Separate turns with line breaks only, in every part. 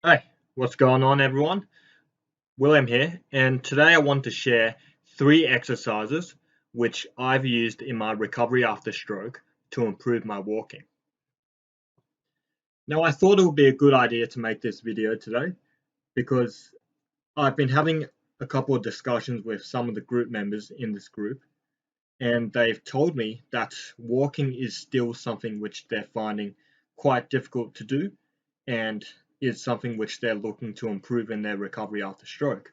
Hey, what's going on, everyone? William here, and today I want to share 3 exercises which I've used in my recovery after stroke to improve my walking. Now, I thought it would be a good idea to make this video today because I've been having a couple of discussions with some of the group members in this group, and they've told me that walking is still something which they're finding quite difficult to do and is something which they're looking to improve in their recovery after stroke.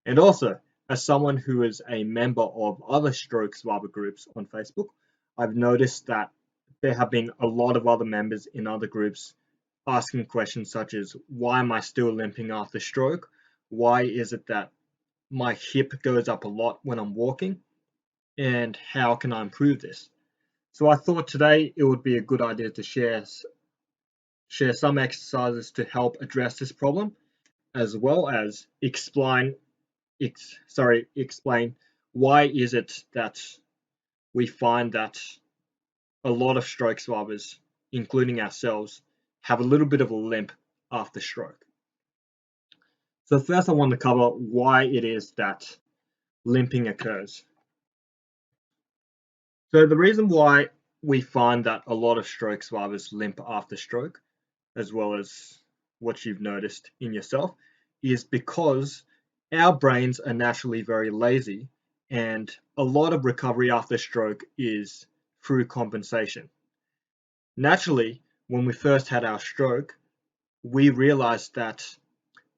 And also, as someone who is a member of other stroke survivor groups on Facebook, I've noticed that there have been a lot of other members in other groups asking questions such as, why am I still limping after stroke? Why is it that my hip goes up a lot when I'm walking? And how can I improve this? So I thought today it would be a good idea to share some exercises to help address this problem, as well as explain why is it that we find that a lot of stroke survivors, including ourselves, have a little bit of a limp after stroke. So first I want to cover why it is that limping occurs. So the reason why we find that a lot of stroke survivors limp after stroke, as well as what you've noticed in yourself, is because our brains are naturally very lazy, and a lot of recovery after stroke is through compensation. Naturally, when we first had our stroke, we realized that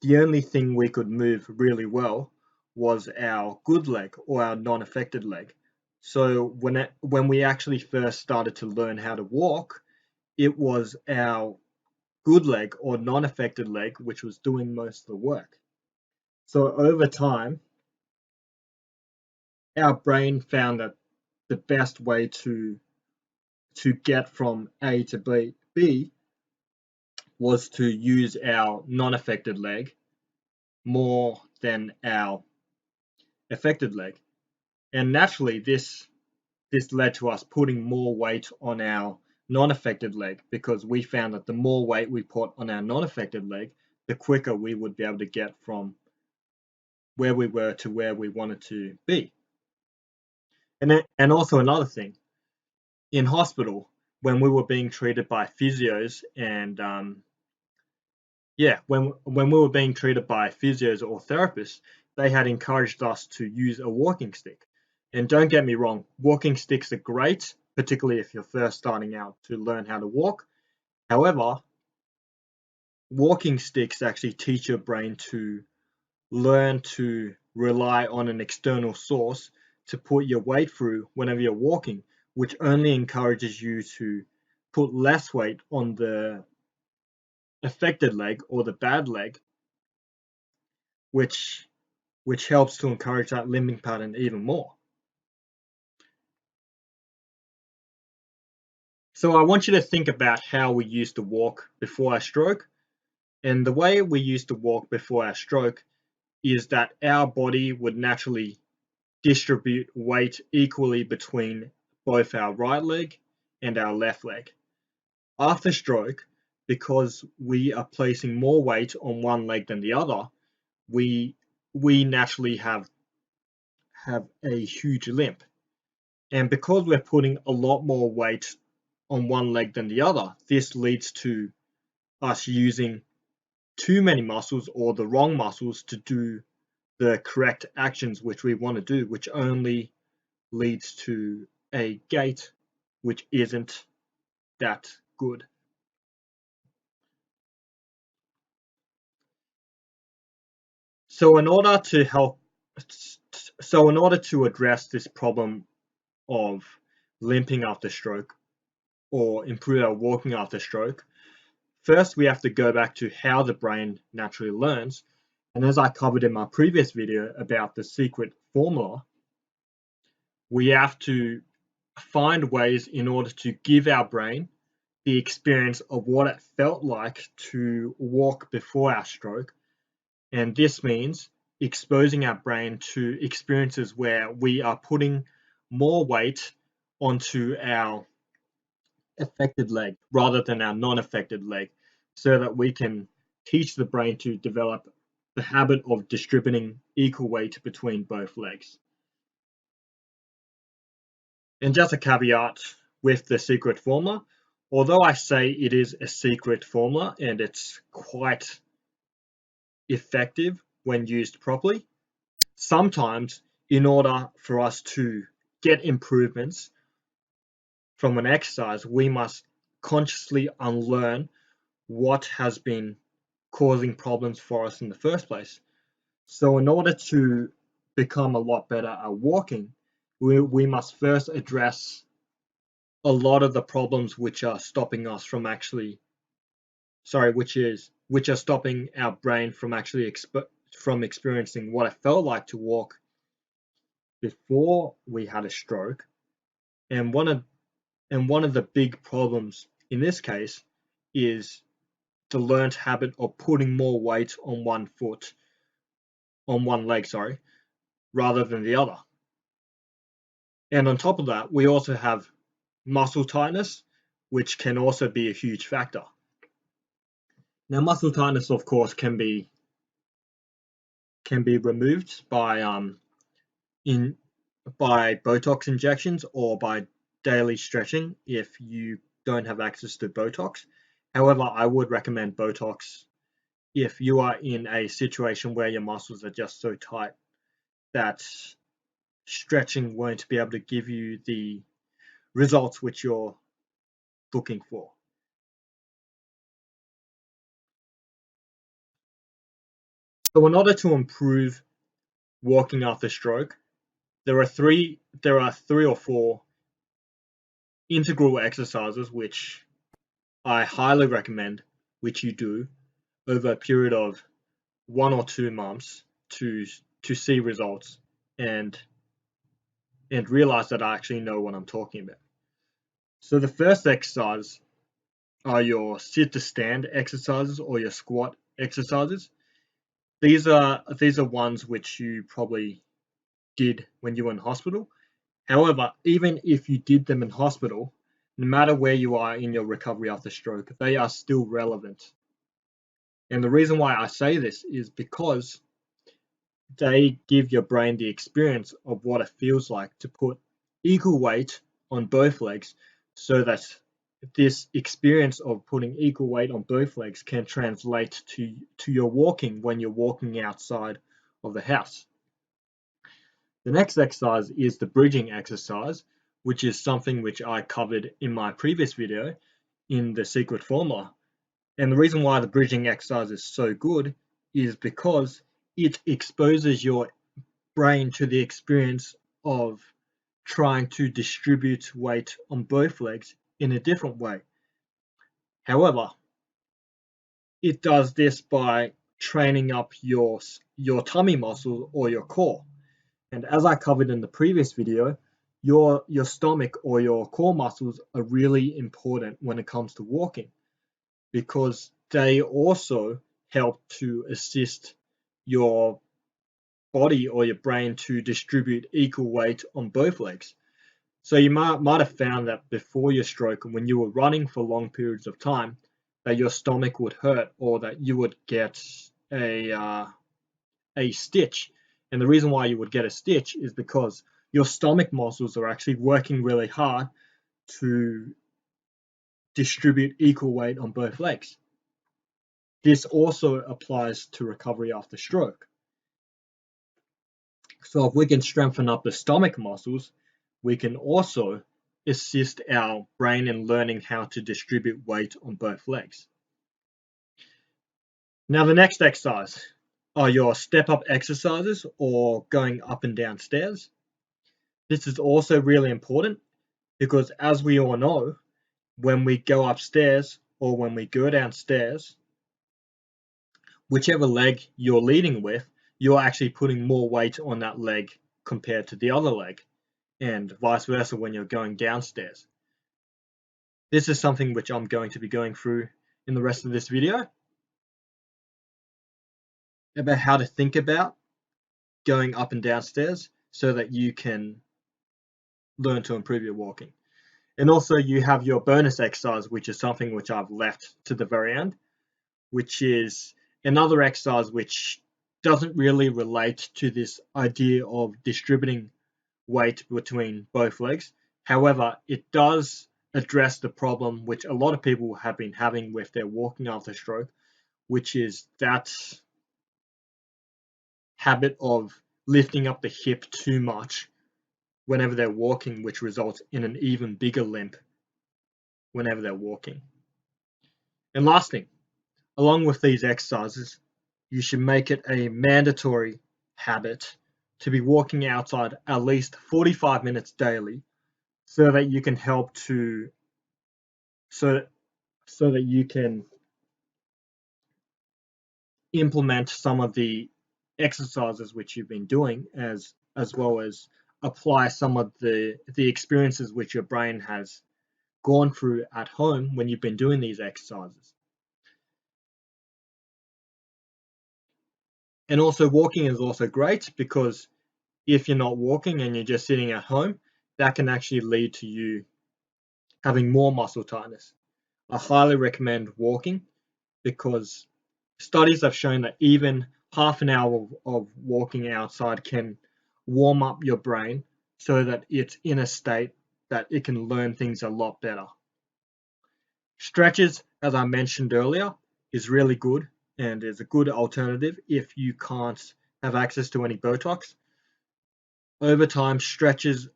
the only thing we could move really well was our good leg or our non-affected leg. So when we actually first started to learn how to walk, it was our good leg or non-affected leg which was doing most of the work. So over time, our brain found that the best way to get from A to B was to use our non-affected leg more than our affected leg. And naturally, this led to us putting more weight on our non-affected leg because we found that the more weight we put on our non-affected leg, the quicker we would be able to get from where we were to where we wanted to be. And also another thing, in hospital, when we were being treated by physios and when we were being treated by physios or therapists, they had encouraged us to use a walking stick. And don't get me wrong, walking sticks are great, particularly if you're first starting out to learn how to walk. However, walking sticks actually teach your brain to learn to rely on an external source to put your weight through whenever you're walking, which only encourages you to put less weight on the affected leg or the bad leg, which helps to encourage that limping pattern even more. So I want you to think about how we used to walk before our stroke. And the way we used to walk before our stroke is that our body would naturally distribute weight equally between both our right leg and our left leg. After stroke, because we are placing more weight on one leg than the other, we naturally have a huge limp. And because we're putting a lot more weight on one leg than the other, this leads to us using too many muscles or the wrong muscles to do the correct actions which we want to do, which only leads to a gait which isn't that good. So in order to address this problem of limping after stroke or improve our walking after stroke, first we have to go back to how the brain naturally learns. And as I covered in my previous video about the secret formula, we have to find ways in order to give our brain the experience of what it felt like to walk before our stroke. And this means exposing our brain to experiences where we are putting more weight onto our affected leg rather than our non-affected leg, so that we can teach the brain to develop the habit of distributing equal weight between both legs. And just a caveat with the secret formula, although I say it is a secret formula and it's quite effective when used properly, sometimes in order for us to get improvements from an exercise, we must consciously unlearn what has been causing problems for us in the first place. So in order to become a lot better at walking, we must first address a lot of the problems which are stopping us from actually, which are stopping our brain from actually from experiencing what it felt like to walk before we had a stroke. And one of the big problems in this case is the learned habit of putting more weight on one leg, rather than the other. And on top of that, we also have muscle tightness, which can also be a huge factor. Now, muscle tightness, of course, can be removed by Botox injections or by daily stretching if you don't have access to Botox. However, I would recommend Botox if you are in a situation where your muscles are just so tight that stretching won't be able to give you the results which you're looking for. So in order to improve walking after stroke, there are three or four integral exercises which I highly recommend which you do over a period of 1 or 2 months to see results and realize that I actually know what I'm talking about. So the first exercise are your sit to stand exercises or your squat exercises. These are ones which you probably did when you were in hospital. However, even if you did them in hospital, no matter where you are in your recovery after stroke, they are still relevant. And the reason why I say this is because they give your brain the experience of what it feels like to put equal weight on both legs, so that this experience of putting equal weight on both legs can translate to your walking when you're walking outside of the house. The next exercise is the bridging exercise, which is something which I covered in my previous video in the secret formula. And the reason why the bridging exercise is so good is because it exposes your brain to the experience of trying to distribute weight on both legs in a different way. However, it does this by training up your tummy muscle or your core. And as I covered in the previous video, your stomach or your core muscles are really important when it comes to walking, because they also help to assist your body or your brain to distribute equal weight on both legs. So you might have found that before your stroke, when you were running for long periods of time, that your stomach would hurt or that you would get a stitch. And the reason why you would get a stitch is because your stomach muscles are actually working really hard to distribute equal weight on both legs. This also applies to recovery after stroke. So if we can strengthen up the stomach muscles, we can also assist our brain in learning how to distribute weight on both legs. Now the next exercise are your step-up exercises or going up and down stairs. This is also really important because, as we all know, when we go upstairs or when we go downstairs, whichever leg you're leading with, you're actually putting more weight on that leg compared to the other leg, and vice versa when you're going downstairs. This is something which I'm going to be going through in the rest of this video, about how to think about going up and downstairs so that you can learn to improve your walking. And also you have your bonus exercise, which is something which I've left to the very end, which is another exercise which doesn't really relate to this idea of distributing weight between both legs. However, it does address the problem which a lot of people have been having with their walking after stroke, which is that habit of lifting up the hip too much whenever they're walking, which results in an even bigger limp whenever they're walking. And last thing, along with these exercises, you should make it a mandatory habit to be walking outside at least 45 minutes daily so that you can help to so that you can implement some of the exercises which you've been doing as well as apply some of the experiences which your brain has gone through at home when you've been doing these exercises. And also walking is also great because if you're not walking and you're just sitting at home, that can actually lead to you having more muscle tightness. I highly recommend walking because studies have shown that even half an hour of walking outside can warm up your brain so that it's in a state that it can learn things a lot better. Stretches, as I mentioned earlier, is really good and is a good alternative if you can't have access to any Botox. Over time, stretches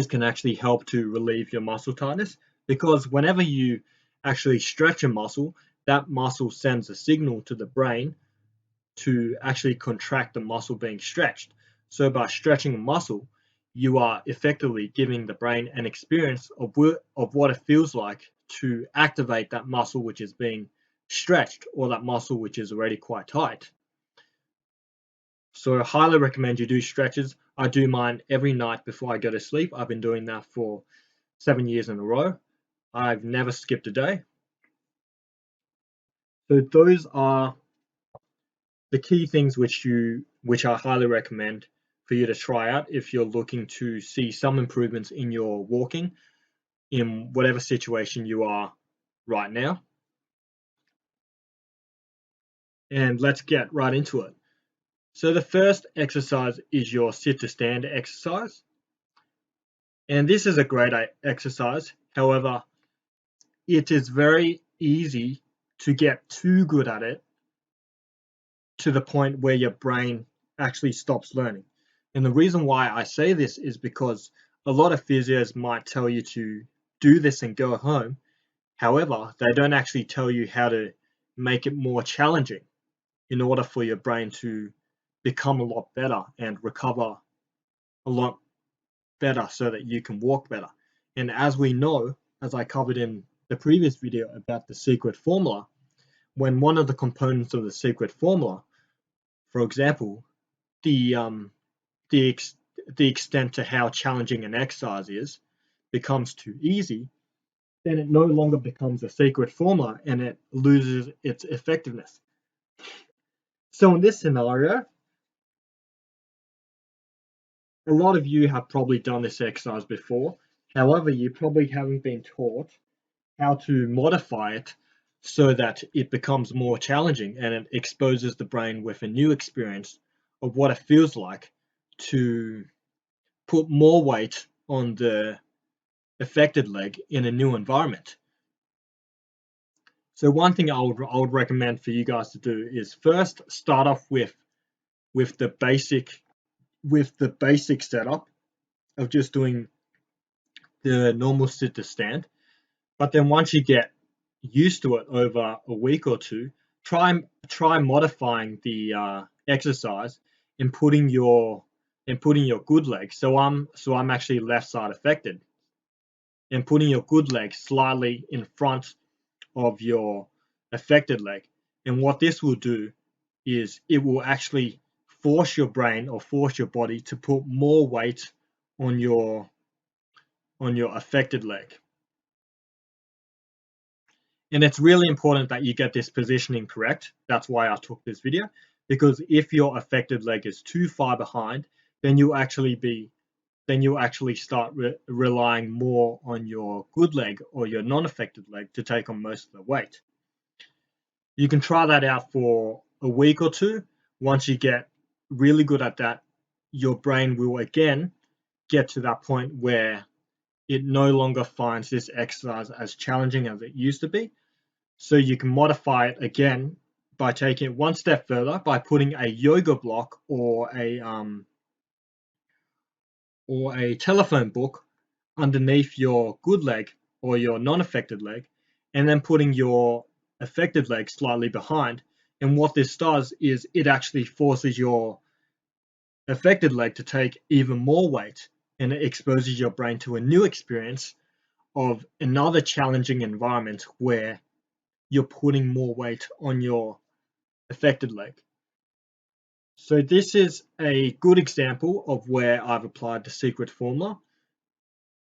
can actually help to relieve your muscle tightness because whenever you actually stretch a muscle, that muscle sends a signal to the brain to actually contract the muscle being stretched. So by stretching a muscle, you are effectively giving the brain an experience of what it feels like to activate that muscle which is being stretched or that muscle which is already quite tight. So I highly recommend you do stretches. I do mine every night before I go to sleep. I've been doing that for 7 years in a row. I've never skipped a day. So those are the key things which I highly recommend for you to try out if you're looking to see some improvements in your walking in whatever situation you are right now. And let's get right into it. So the first exercise is your sit to stand exercise. And this is a great exercise. However, it is very easy to get too good at it to the point where your brain actually stops learning. And the reason why I say this is because a lot of physios might tell you to do this and go home. However, they don't actually tell you how to make it more challenging in order for your brain to become a lot better and recover a lot better so that you can walk better. And as we know, as I covered in the previous video about the secret formula, when one of the components of the secret formula, for example, the extent to how challenging an exercise is becomes too easy, then it no longer becomes a secret formula and it loses its effectiveness. So in this scenario, a lot of you have probably done this exercise before. However, you probably haven't been taught how to modify it so that it becomes more challenging and it exposes the brain with a new experience of what it feels like to put more weight on the affected leg in a new environment. So one thing I would recommend for you guys to do is first start off with the basic setup of just doing the normal sit to stand. But then once you get used to it over a week or two, try modifying the exercise and putting your good leg. So I'm actually left side affected, and putting your good leg slightly in front of your affected leg. And what this will do is it will actually force your brain or force your body to put more weight on your affected leg. And it's really important that you get this positioning correct. That's why I took this video, because if your affected leg is too far behind, then you'll actually start relying more on your good leg or your non-affected leg to take on most of the weight. You can try that out for a week or two. Once you get really good at that, your brain will again get to that point where it no longer finds this exercise as challenging as it used to be. So you can modify it again by taking it one step further by putting a yoga block or a telephone book underneath your good leg or your non-affected leg, and then putting your affected leg slightly behind. And what this does is it actually forces your affected leg to take even more weight, and it exposes your brain to a new experience of another challenging environment where you're putting more weight on your affected leg. So this is a good example of where I've applied the secret formula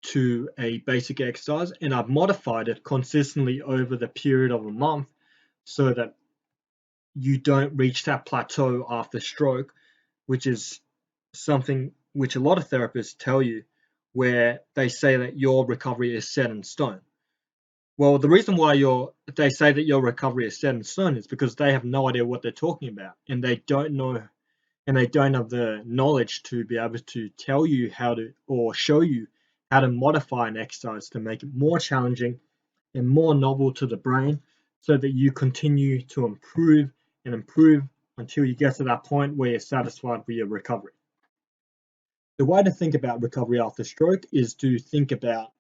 to a basic exercise, and I've modified it consistently over the period of a month so that you don't reach that plateau after stroke, which is something which a lot of therapists tell you, where they say that your recovery is set in stone. Well, the reason why they say that your recovery is set in stone is because they have no idea what they're talking about, and they don't know, and they don't have the knowledge to be able to tell you how to, or show you how to modify an exercise to make it more challenging and more novel to the brain, so that you continue to improve and improve until you get to that point where you're satisfied with your recovery. The way to think about recovery after stroke is to think about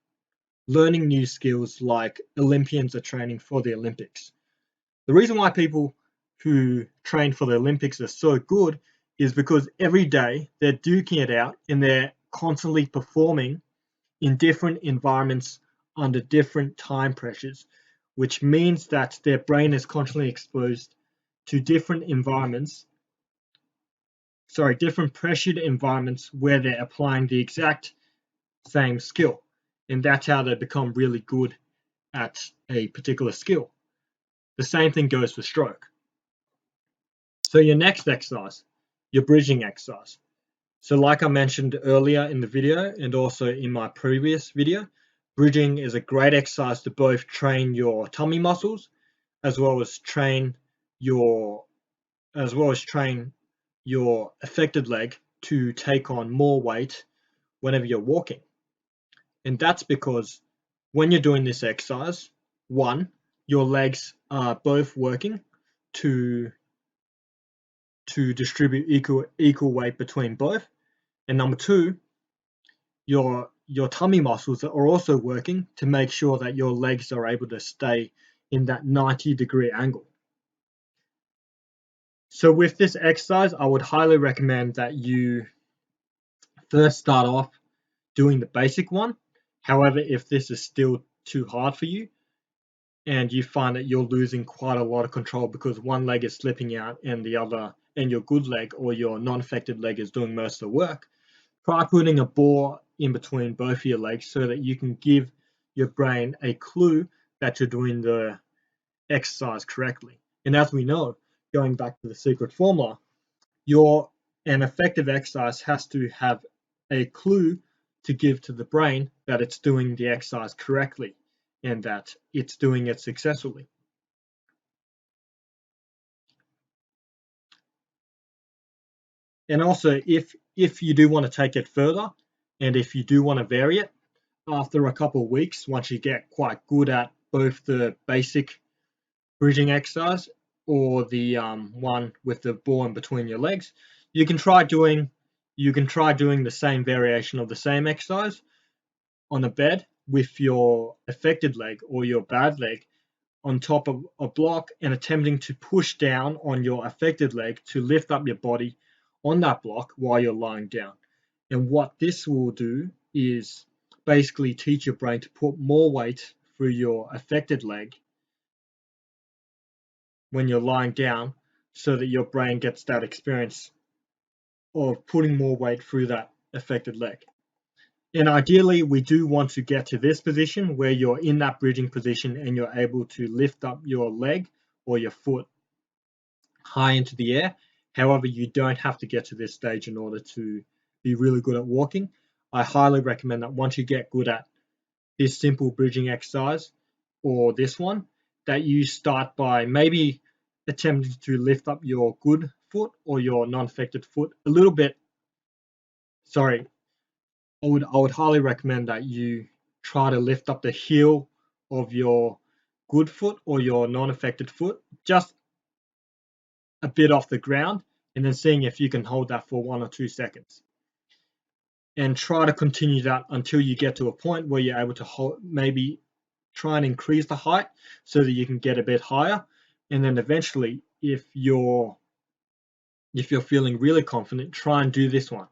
learning new skills like Olympians are training for the Olympics. The reason why people who train for the Olympics are so good is because every day they're duking it out and they're constantly performing in different environments under different time pressures, which means that their brain is constantly exposed to different pressured environments where they're applying the exact same skill. And that's how they become really good at a particular skill. The same thing goes for stroke. So your next exercise, your bridging exercise. So like I mentioned earlier in the video and also in my previous video, bridging is a great exercise to both train your tummy muscles as well as train your affected leg to take on more weight whenever you're walking. And that's because when you're doing this exercise, one, your legs are both working to distribute equal weight between both. And number two, your tummy muscles are also working to make sure that your legs are able to stay in that 90-degree angle. So with this exercise, I would highly recommend that you first start off doing the basic one. However, if this is still too hard for you and you find that you're losing quite a lot of control because one leg is slipping out and your good leg or your non-affected leg is doing most of the work, try putting a ball in between both of your legs so that you can give your brain a clue that you're doing the exercise correctly. And as we know, going back to the secret formula, an effective exercise has to have a clue to give to the brain that it's doing the exercise correctly and that it's doing it successfully. And also, if you do want to take it further, and if you do want to vary it, after a couple of weeks, once you get quite good at both the basic bridging exercise or the one with the ball in between your legs, you can try doing the same variation of the same exercise on a bed with your affected leg or your bad leg on top of a block and attempting to push down on your affected leg to lift up your body on that block while you're lying down. And what this will do is basically teach your brain to put more weight through your affected leg when you're lying down so that your brain gets that experience of putting more weight through that affected leg. And ideally, we do want to get to this position where you're in that bridging position and you're able to lift up your leg or your foot high into the air. However, you don't have to get to this stage in order to be really good at walking. I highly recommend that once you get good at this simple bridging exercise or this one, that you start by maybe attempting to lift up your good foot or your non-affected foot a little bit. Sorry, I would highly recommend that you try to lift up the heel of your good foot or your non-affected foot just a bit off the ground, and then seeing if you can hold that for 1 or 2 seconds. And try to continue that until you get to a point where you're able to hold, maybe try and increase the height so that you can get a bit higher. And then eventually, if you're feeling really confident, try and do this one.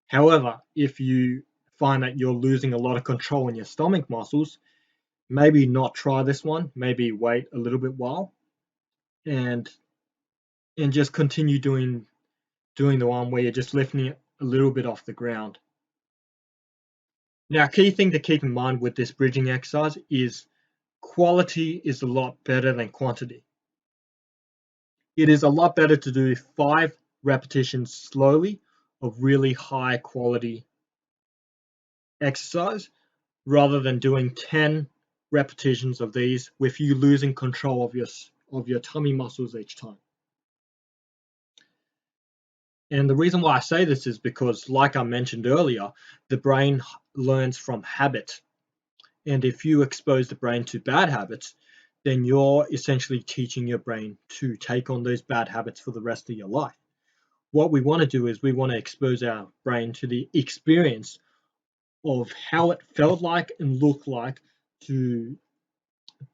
However, if you find that you're losing a lot of control in your stomach muscles, maybe not try this one. Maybe wait a little bit while and just continue doing the one where you're just lifting it a little bit off the ground. Now, key thing to keep in mind with this bridging exercise is quality is a lot better than quantity. It is a lot better to do 5 repetitions slowly of really high quality exercise rather than doing 10 repetitions of these with you losing control of your tummy muscles each time. And the reason why I say this is because, like I mentioned earlier, the brain learns from habit. And if you expose the brain to bad habits, then you're essentially teaching your brain to take on those bad habits for the rest of your life. What we want to do is we want to expose our brain to the experience of how it felt like and looked like to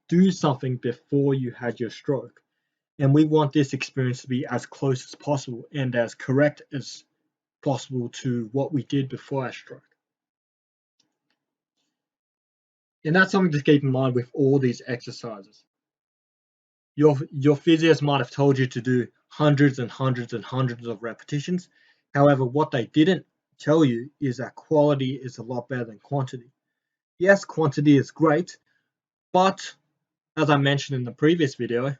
do something before you had your stroke. And we want this experience to be as close as possible and as correct as possible to what we did before our stroke. And that's something to keep in mind with all these exercises. Your physios might have told you to do hundreds and hundreds and hundreds of repetitions. However, what they didn't tell you is that quality is a lot better than quantity. Yes, quantity is great, but as I mentioned in the previous video,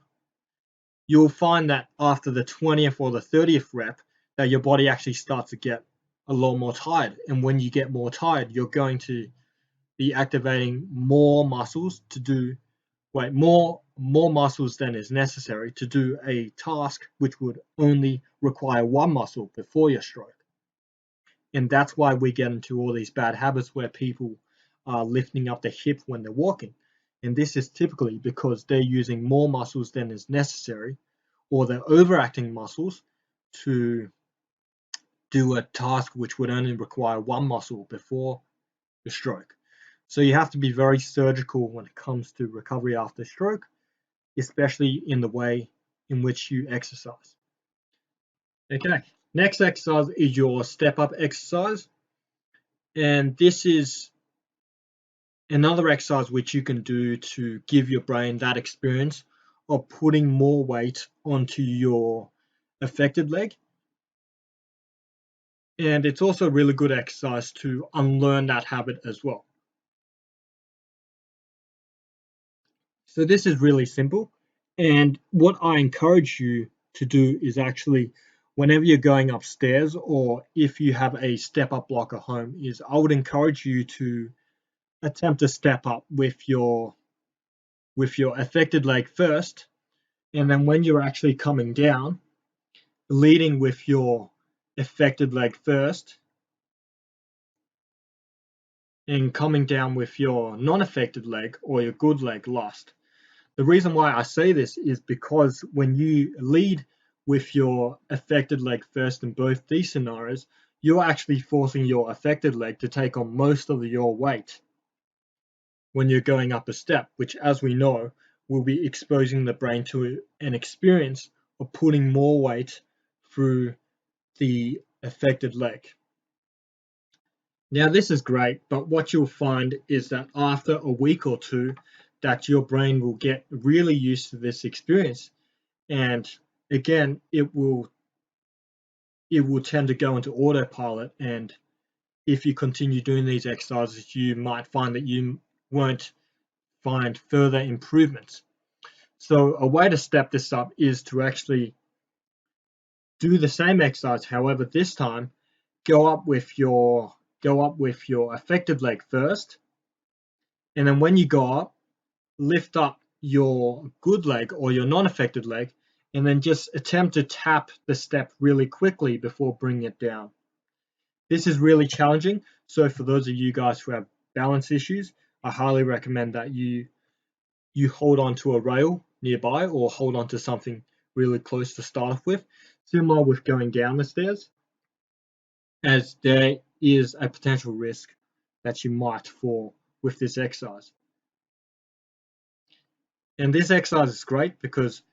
you'll find that after the 20th or the 30th rep that your body actually starts to get a lot more tired. And when you get more tired, you're going to be activating more muscles to do more muscles than is necessary to do a task which would only require one muscle before your stroke. And that's why we get into all these bad habits where people are lifting up the hip when they're walking. And this is typically because they're using more muscles than is necessary, or they're overacting muscles to do a task which would only require one muscle before the stroke. So you have to be very surgical when it comes to recovery after stroke, especially in the way in which you exercise. Okay, next exercise is your step-up exercise. And this is another exercise which you can do to give your brain that experience of putting more weight onto your affected leg. And it's also a really good exercise to unlearn that habit as well. So this is really simple. And what I encourage you to do is actually, whenever you're going upstairs or if you have a step-up block at home, is I would encourage you to attempt to step up with your affected leg first. And then when you're actually coming down, leading with your affected leg first and coming down with your non-affected leg or your good leg last. The reason why I say this is because when you lead with your affected leg first in both these scenarios, you're actually forcing your affected leg to take on most of your weight when you're going up a step, which, as we know, will be exposing the brain to an experience of putting more weight through the affected leg. Now, this is great, but what you'll find is that after a week or two, that your brain will get really used to this experience. And again, it will tend to go into autopilot. And if you continue doing these exercises, you might find that you won't find further improvements. So a way to step this up is to actually do the same exercise. However, this time, go up with your affected leg first. And then when you go up, lift up your good leg or your non-affected leg and then just attempt to tap the step really quickly before bringing it down. This is really challenging, so for those of you guys who have balance issues, I highly recommend that you hold on to a rail nearby or hold on to something really close to start off with, similar with going down the stairs, as there is a potential risk that you might fall with this exercise. And this exercise is great because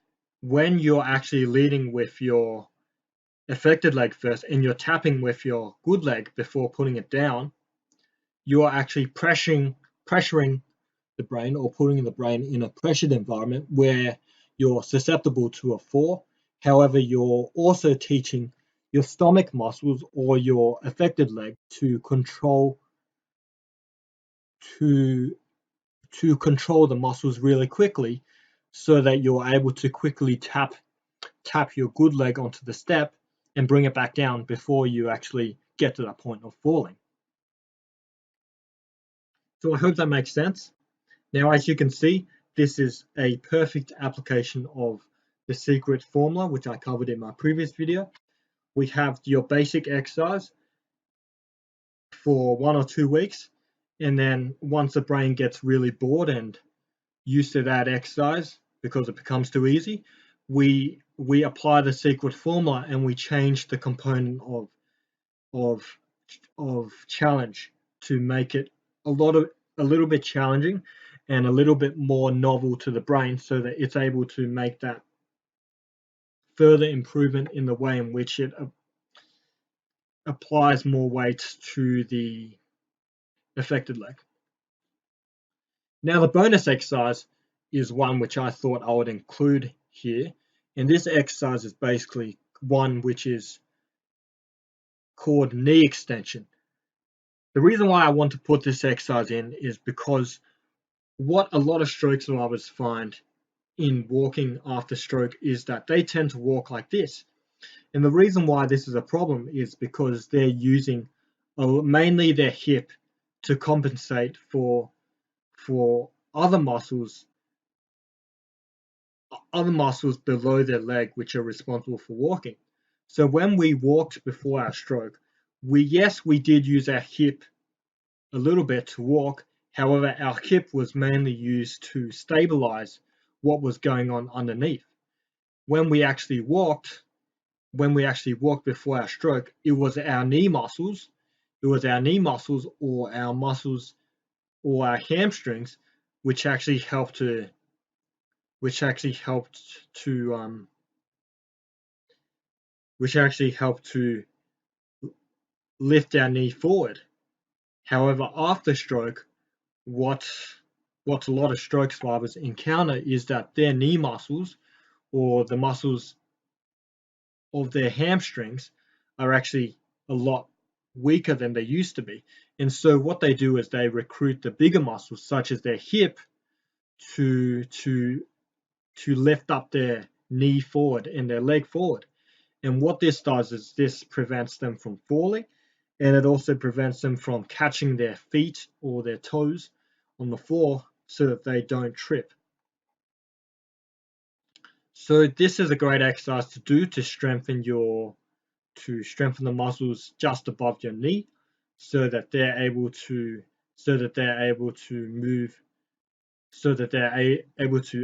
when you're actually leading with your affected leg first and you're tapping with your good leg before putting it down, you are actually pressuring the brain or putting the brain in a pressured environment where you're susceptible to a fall. However, you're also teaching your stomach muscles or your affected leg to control the muscles really quickly, so that you're able to quickly tap your good leg onto the step and bring it back down before you actually get to that point of falling. So I hope that makes sense. Now, as you can see, this is a perfect application of the secret formula, which I covered in my previous video. We have your basic exercise for 1 or 2 weeks, and then once the brain gets really bored and used to that exercise because it becomes too easy, we apply the secret formula and we change the component of challenge to make it a little bit challenging and a little bit more novel to the brain, so that it's able to make that further improvement in the way in which it applies more weight to the affected leg. Now, the bonus exercise is one which I thought I would include here, and this exercise is basically one which is called knee extension. The reason why I want to put this exercise in is because what a lot of stroke survivors find in walking after stroke is that they tend to walk like this. And the reason why this is a problem is because they're using mainly their hip to compensate for other muscles below their leg which are responsible for walking. So when we walked before our stroke, we did use our hip a little bit to walk. However, our hip was mainly used to stabilize what was going on underneath. When we actually walked before our stroke, it was our knee muscles, or our muscles or our hamstrings which actually helped to lift our knee forward. However, after stroke, what a lot of stroke survivors encounter is that their knee muscles or the muscles of their hamstrings are actually a lot weaker than they used to be. And so what they do is they recruit the bigger muscles, such as their hip, to lift up their knee forward and their leg forward. And what this does is this prevents them from falling, and it also prevents them from catching their feet or their toes on the floor so that they don't trip. So this is a great exercise to do to strengthen the muscles just above your knee, so that they're able to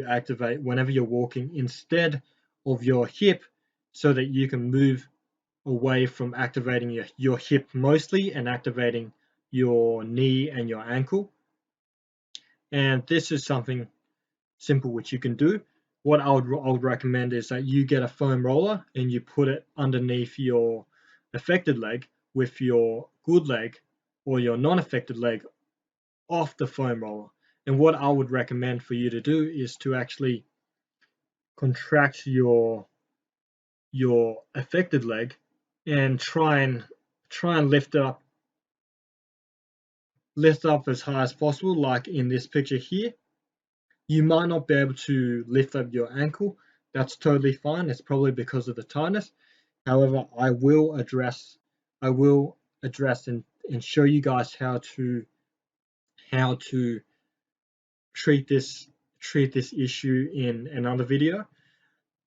activate whenever you're walking instead of your hip, so that you can move away from activating your hip mostly and activating your knee and your ankle. And this is something simple which you can do. What I would recommend is that you get a foam roller and you put it underneath your affected leg with your good leg or your non-affected leg off the foam roller. And what I would recommend for you to do is to actually contract your affected leg and try and lift it up as high as possible, like in this picture here. You might not be able to lift up your ankle. That's totally fine. It's probably because of the tightness. However, I will address and show you guys how to treat this issue in another video.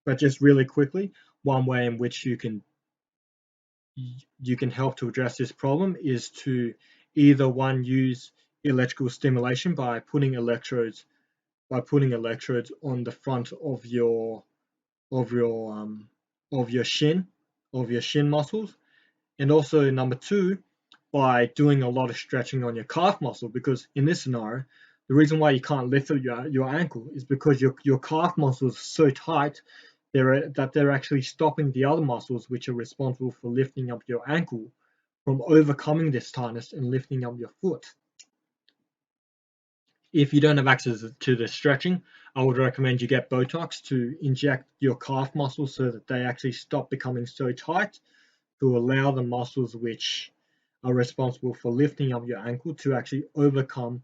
but just really quickly, one way in which you can help to address this problem is to either one, use electrical stimulation by putting electrodes on the front of your of your um, shin muscles, and also number two, by doing a lot of stretching on your calf muscle, because in this scenario, the reason why you can't lift up your ankle is because your calf muscles are so tight that they're actually stopping the other muscles which are responsible for lifting up your ankle from overcoming this tightness and lifting up your foot. If you don't have access to the stretching, I would recommend you get Botox to inject your calf muscles so that they actually stop becoming so tight, to allow the muscles which are responsible for lifting up your ankle to actually overcome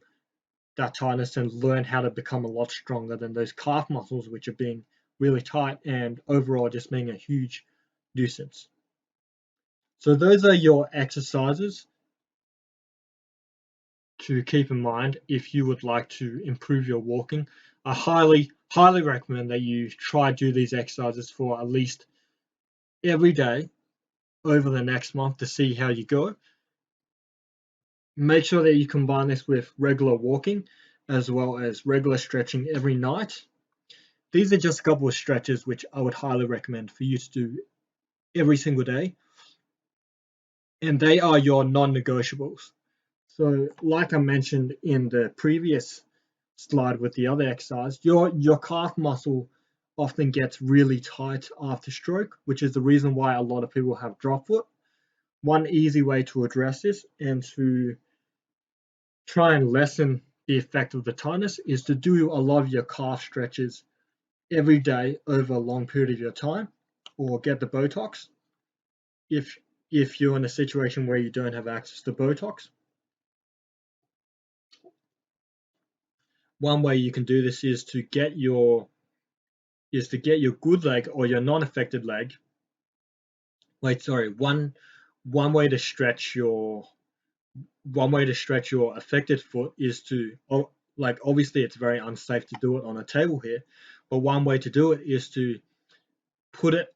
that tightness and learn how to become a lot stronger than those calf muscles which are being really tight and overall just being a huge nuisance. So those are your exercises to keep in mind if you would like to improve your walking. I highly recommend that you try to do these exercises for at least every day over the next month to see how you go. Make sure that you combine this with regular walking as well as regular stretching every night. These are just a couple of stretches which I would highly recommend for you to do every single day, and they are your non-negotiables. So like I mentioned in the previous slide with the other exercise, your calf muscle often gets really tight after stroke, which is the reason why a lot of people have drop foot. One easy way to address this and to try and lessen the effect of the tightness is to do a lot of your calf stretches every day over a long period of your time, or get the Botox if you're in a situation where you don't have access to Botox. One way you can do this is to get your good leg or your non-affected leg. One way to stretch your affected foot is to, obviously it's very unsafe to do it on a table here, but one way to do it is to put it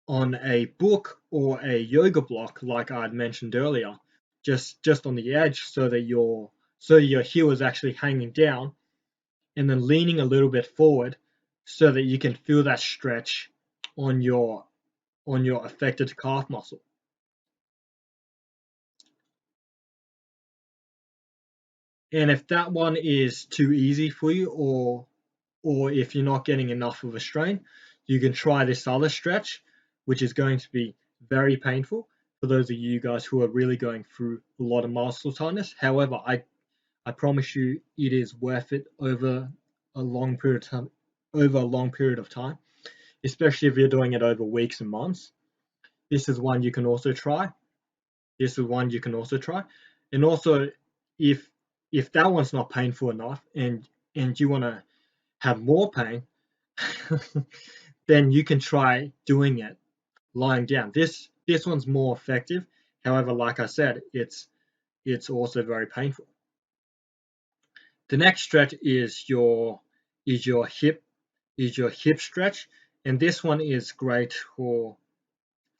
on a book or a yoga block, like I had mentioned earlier, just on the edge, so that your heel is actually hanging down, and then leaning a little bit forward so that you can feel that stretch on your affected calf muscle. And if that one is too easy for you, or if you're not getting enough of a strain, you can try this other stretch, which is going to be very painful for those of you guys who are really going through a lot of muscle tightness. However, I promise you it is worth it over a long period of time, especially if you're doing it over weeks and months. This is one you can also try. And also, if that one's not painful enough, and you want to have more pain, then you can try doing it lying down. This one's more effective. However, like I said, it's also very painful. The next stretch is your hip stretch, and this one is great for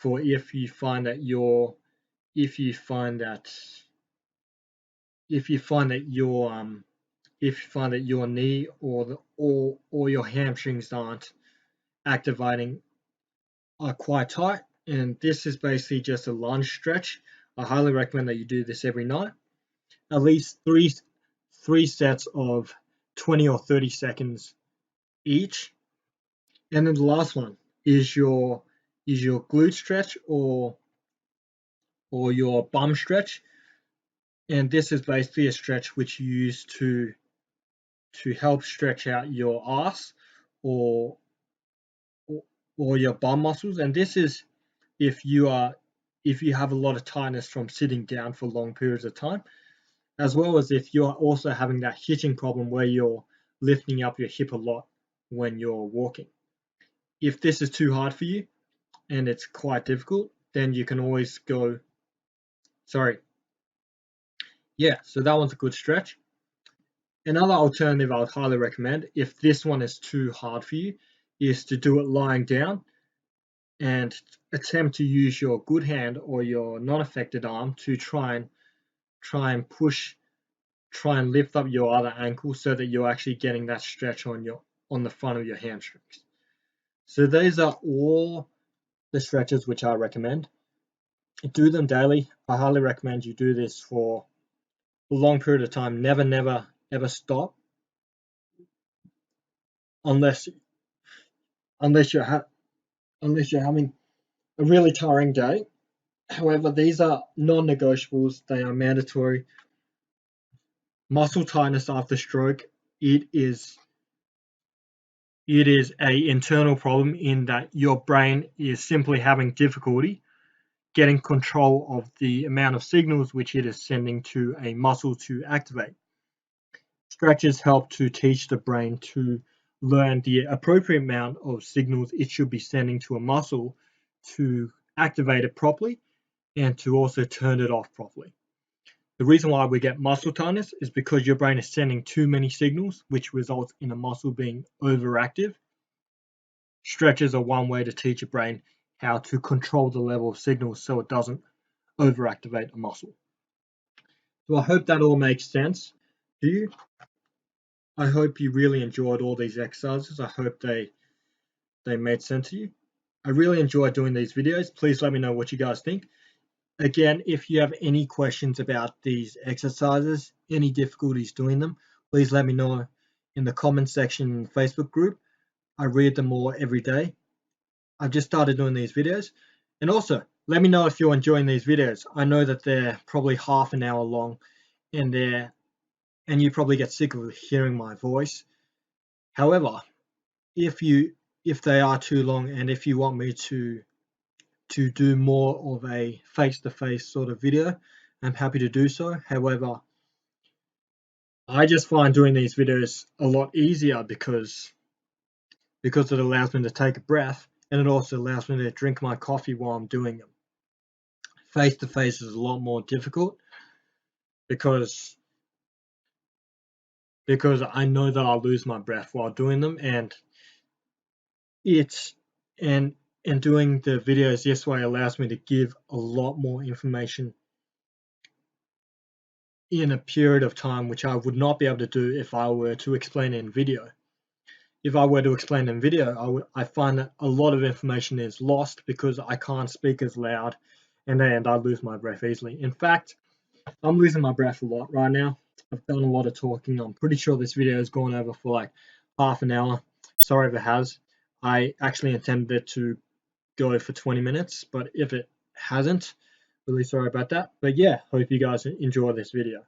if you find that your knee or your hamstrings aren't activating, are quite tight, and this is basically just a lunge stretch. I highly recommend that you do this every night, at least three sets of 20 or 30 seconds each. And then the last one is your glute stretch or your bum stretch, and this is basically a stretch which you use to help stretch out your ass or your bum muscles. And this is if you have a lot of tightness from sitting down for long periods of time, as well as if you're also having that hitching problem where you're lifting up your hip a lot when you're walking. If this is too hard for you and it's quite difficult, then you can always go, so that one's a good stretch. Another alternative I would highly recommend, if this one is too hard for you, is to do it lying down and attempt to use your good hand or your non-affected arm to try and lift up your other ankle so that you're actually getting that stretch on the front of your hamstrings. So these are all the stretches which I recommend. Do them daily. I highly recommend you do this for a long period of time. Never ever stop unless you're having a really tiring day. However, these are non-negotiables. They are mandatory. Muscle tightness after stroke, it is a internal problem in that your brain is simply having difficulty getting control of the amount of signals which it is sending to a muscle to activate. Stretches help to teach the brain to learn the appropriate amount of signals it should be sending to a muscle to activate it properly and to also turn it off properly. The reason why we get muscle tightness is because your brain is sending too many signals, which results in a muscle being overactive. Stretches are one way to teach your brain how to control the level of signals so it doesn't overactivate a muscle. So I hope that all makes sense to you. I hope you really enjoyed all these exercises. I hope they made sense to you. I really enjoy doing these videos. Please let me know what you guys think. Again, if you have any questions about these exercises, any difficulties doing them, please let me know in the comment section in the Facebook group. I read them all every day. I've just started doing these videos. And also, let me know if you're enjoying these videos. I know that they're probably half an hour long and you probably get sick of hearing my voice. However, if they are too long and if you want me to do more of a face-to-face sort of video, I'm happy to do so. However, I just find doing these videos a lot easier because it allows me to take a breath and it also allows me to drink my coffee while I'm doing them. Face-to-face is a lot more difficult because I know that I'll lose my breath while doing them, and doing the videos this way allows me to give a lot more information in a period of time which I would not be able to do if I were to explain it in video. If I were to explain in video, I find that a lot of information is lost because I can't speak as loud and I lose my breath easily. In fact, I'm losing my breath a lot right now. I've done a lot of talking. I'm pretty sure this video has gone over for like half an hour. Sorry if it has. I actually intended it to go for 20 minutes, but if it hasn't, really sorry about that. But yeah, hope you guys enjoy this video.